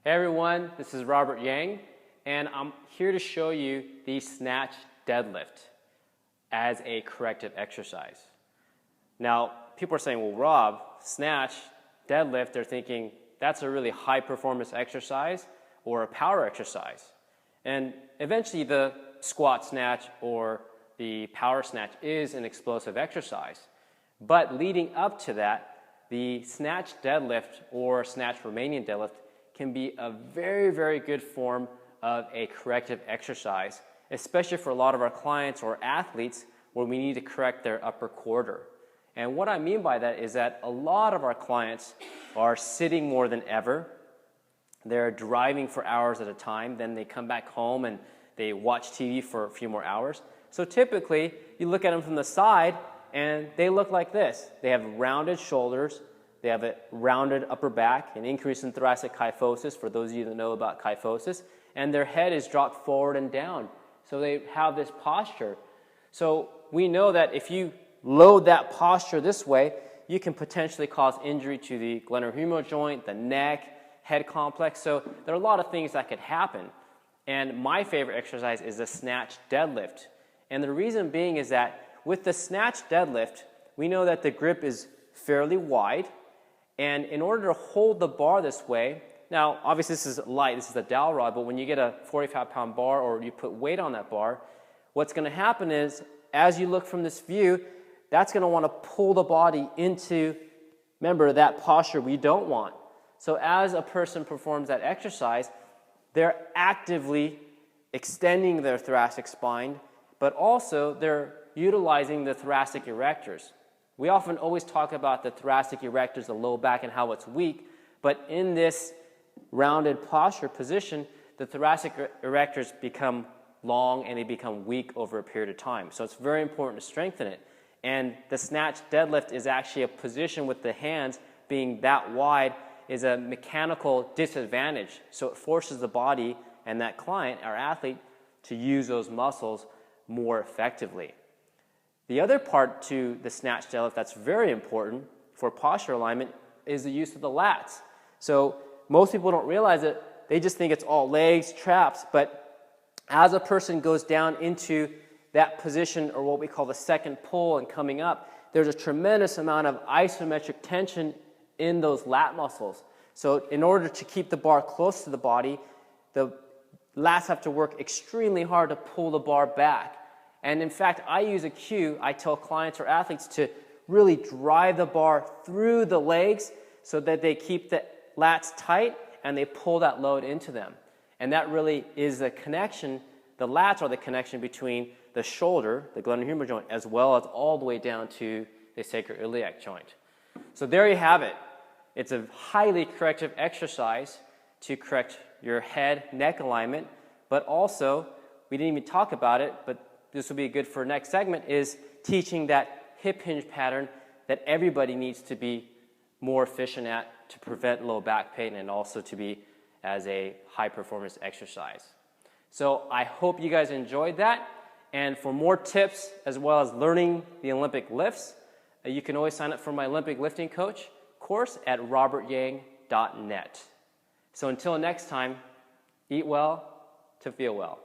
Hey everyone, this is Robert Yang, and I'm here to show you the Snatch Deadlift as a corrective exercise. Now, people are saying, well, Rob, Snatch Deadlift, they're thinking that's a really high performance exercise or a power exercise. And eventually the squat snatch or the power snatch is an explosive exercise. But leading up to that, the Snatch Deadlift or Snatch Romanian Deadlift can be a very, very good form of a corrective exercise, especially for a lot of our clients or athletes where we need to correct their upper quarter. And what I mean by that is that a lot of our clients are sitting more than ever. They're driving for hours at a time, then they come back home and they watch TV for a few more hours. So typically, you look at them from the side and they look like this. They have rounded shoulders, they have a rounded upper back, an increase in thoracic kyphosis, for those of you that know about kyphosis, and their head is dropped forward and down. So they have this posture. So we know that if you load that posture this way, you can potentially cause injury to the glenohumeral joint, the neck, head complex. So there are a lot of things that could happen. And my favorite exercise is the Snatch Deadlift. And the reason being is that with the Snatch Deadlift, we know that the grip is fairly wide. And in order to hold the bar this way, now obviously this is light, this is a dowel rod, but when you get a 45-pound bar or you put weight on that bar, what's going to happen is as you look from this view, that's going to want to pull the body into, remember, that posture we don't want. So as a person performs that exercise, they're actively extending their thoracic spine, but also they're utilizing the thoracic erectors. We often always talk about the thoracic erectors, the low back, and how it's weak, but in this rounded posture position, the thoracic erectors become long and they become weak over a period of time. So it's very important to strengthen it. And the Snatch Deadlift is actually a position with the hands being that wide is a mechanical disadvantage. So it forces the body and that client, our athlete, to use those muscles more effectively. The other part to the Snatch Deadlift that's very important for posture alignment is the use of the lats. So most people don't realize it. They just think it's all legs, traps, but as a person goes down into that position, or what we call the second pull and coming up, there's a tremendous amount of isometric tension in those lat muscles. So in order to keep the bar close to the body, the lats have to work extremely hard to pull the bar back. And in fact, I use a cue. I tell clients or athletes to really drive the bar through the legs so that they keep the lats tight and they pull that load into them. And that really is the connection. The lats are the connection between the shoulder, the glenohumeral joint, as well as all the way down to the sacroiliac joint. So there you have it. It's a highly corrective exercise to correct your head, neck alignment, but also, we didn't even talk about it, but this will be good for next segment, is teaching that hip hinge pattern that everybody needs to be more efficient at to prevent low back pain and also to be as a high performance exercise. So I hope you guys enjoyed that. And for more tips as well as learning the Olympic lifts, you can always sign up for my Olympic lifting coach course at robertyang.net. So until next time, eat well to feel well.